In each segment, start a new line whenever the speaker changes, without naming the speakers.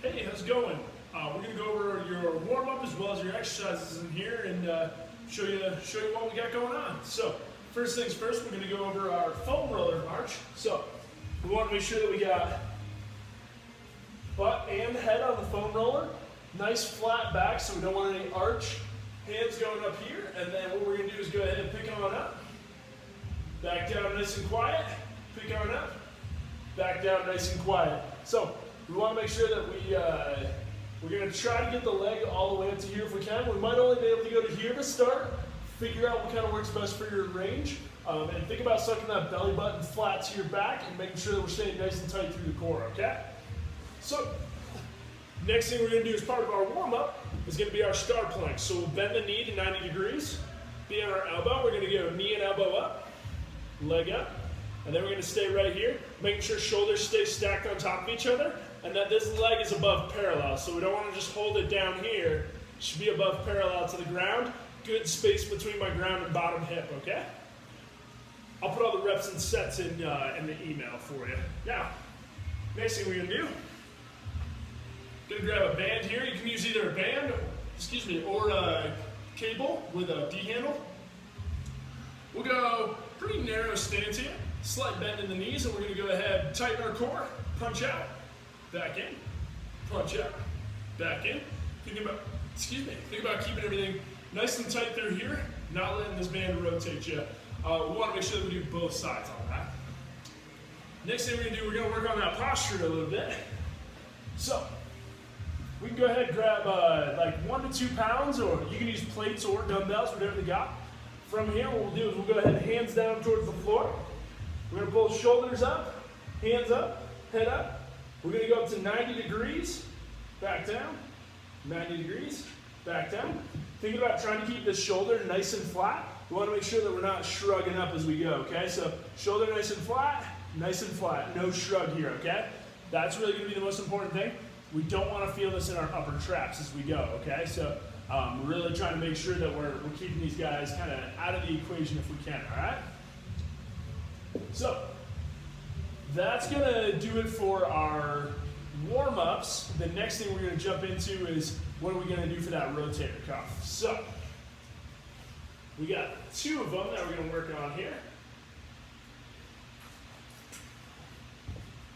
Hey, how's it going? We're going to go over your warm-up as well as your exercises in here and show you what we got going on. So, first things first, we're going to go over our foam roller march. So, we want to make sure that we got butt and head on the foam roller. Nice flat back, so we don't want any arch. Hands going up here, and then what we're going to do is go ahead and pick on up. Back down nice and quiet. Pick on up. Back down nice and quiet. So, we want to make sure that we're going to try to get the leg all the way up to here if we can. We might only be able to go to here to start. Figure out what kind of works best for your range. And think about sucking that belly button flat to your back and making sure that we're staying nice and tight through the core, okay? So, next thing we're going to do as part of our warm-up is going to be our star plank. So we'll bend the knee to 90 degrees, be on our elbow. We're going to go knee and elbow up, leg up, and then we're going to stay right here, making sure shoulders stay stacked on top of each other, and that this leg is above parallel. So we don't want to just hold it down here. It should be above parallel to the ground. Good space between my ground and bottom hip, okay? I'll put all the reps and sets in the email for you. Now, next thing we're going to do, gonna grab a band here. You can use either a band, or a cable with a D-handle. We'll go pretty narrow stance here, slight bend in the knees, and we're gonna go ahead, tighten our core, punch out, back in, punch out, back in. Think about keeping everything nice and tight through here, not letting this band rotate you. We wanna make sure that we do both sides on that. Next thing we're gonna do, we're gonna work on that posture a little bit. So, we can go ahead and grab like 1 to 2 pounds, or you can use plates or dumbbells, whatever they got. From here, what we'll do is we'll go ahead, hands down towards the floor. We're gonna pull shoulders up, hands up, head up. We're gonna go up to 90 degrees, back down, 90 degrees, back down. Thinking about trying to keep this shoulder nice and flat. We wanna make sure that we're not shrugging up as we go, okay? So shoulder nice and flat, no shrug here, okay? That's really gonna be the most important thing. We don't want to feel this in our upper traps as we go, okay? So we're really trying to make sure that we're keeping these guys kind of out of the equation if we can, all right? So that's going to do it for our warm-ups. The next thing we're going to jump into is what are we going to do for that rotator cuff. So we got 2 of them that we're going to work on here.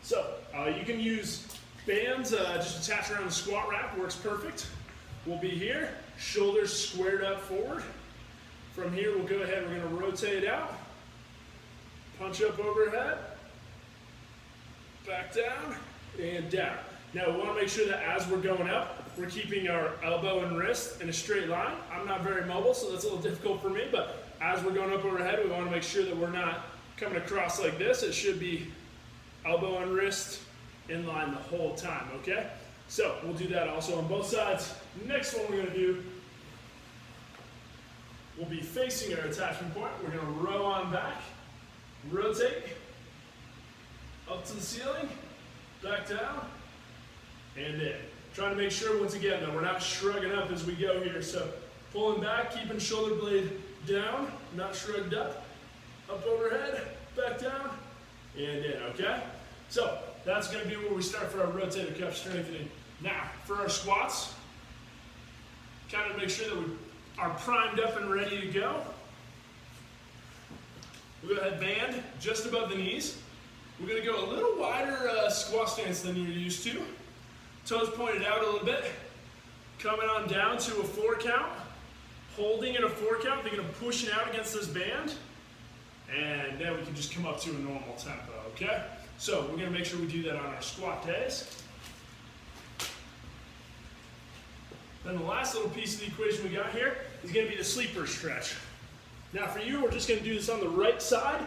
So you can use bands, just attach around the squat rack, works perfect. We'll be here, shoulders squared up forward. From here, we'll go ahead, we're gonna rotate out, punch up overhead, back down, and down. Now, we wanna make sure that as we're going up, we're keeping our elbow and wrist in a straight line. I'm not very mobile, so that's a little difficult for me, but as we're going up overhead, we wanna make sure that we're not coming across like this. It should be elbow and wrist in line the whole time, okay? So we'll do that also on both sides. Next one we're gonna do, we'll be facing our attachment point. We're gonna row on back, rotate, up to the ceiling, back down, and in. Trying to make sure, once again, that we're not shrugging up as we go here. So pulling back, keeping shoulder blade down, not shrugged up overhead, back down, and in, okay? So that's going to be where we start for our rotator cuff strengthening. Now, for our squats, kind of make sure that we are primed up and ready to go. We'll go ahead, band just above the knees. We're going to go a little wider squat stance than you're used to. Toes pointed out a little bit. Coming on down to a 4 count. Holding at a 4 count, thinking of pushing out against this band. And then we can just come up to a normal tempo, okay? So we're gonna make sure we do that on our squat days. Then the last little piece of the equation we got here is gonna be the sleeper stretch. Now for you, we're just gonna do this on the right side.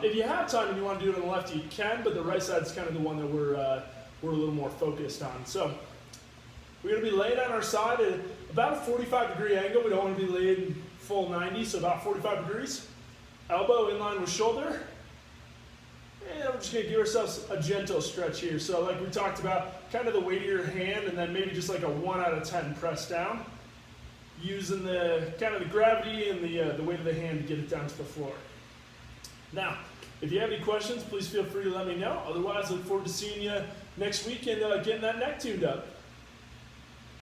If you have time and you wanna do it on the left, you can, but the right side is kind of the one that we're a little more focused on. So we're gonna be laying on our side at about a 45-degree angle. We don't wanna be laid full 90, so about 45 degrees. Elbow in line with shoulder. And we're just gonna give ourselves a gentle stretch here. So like we talked about, kind of the weight of your hand, and then maybe just like a 1 out of 10 press down. Using the kind of the gravity and the weight of the hand to get it down to the floor. Now, if you have any questions, please feel free to let me know. Otherwise, I look forward to seeing you next week and getting that neck tuned up.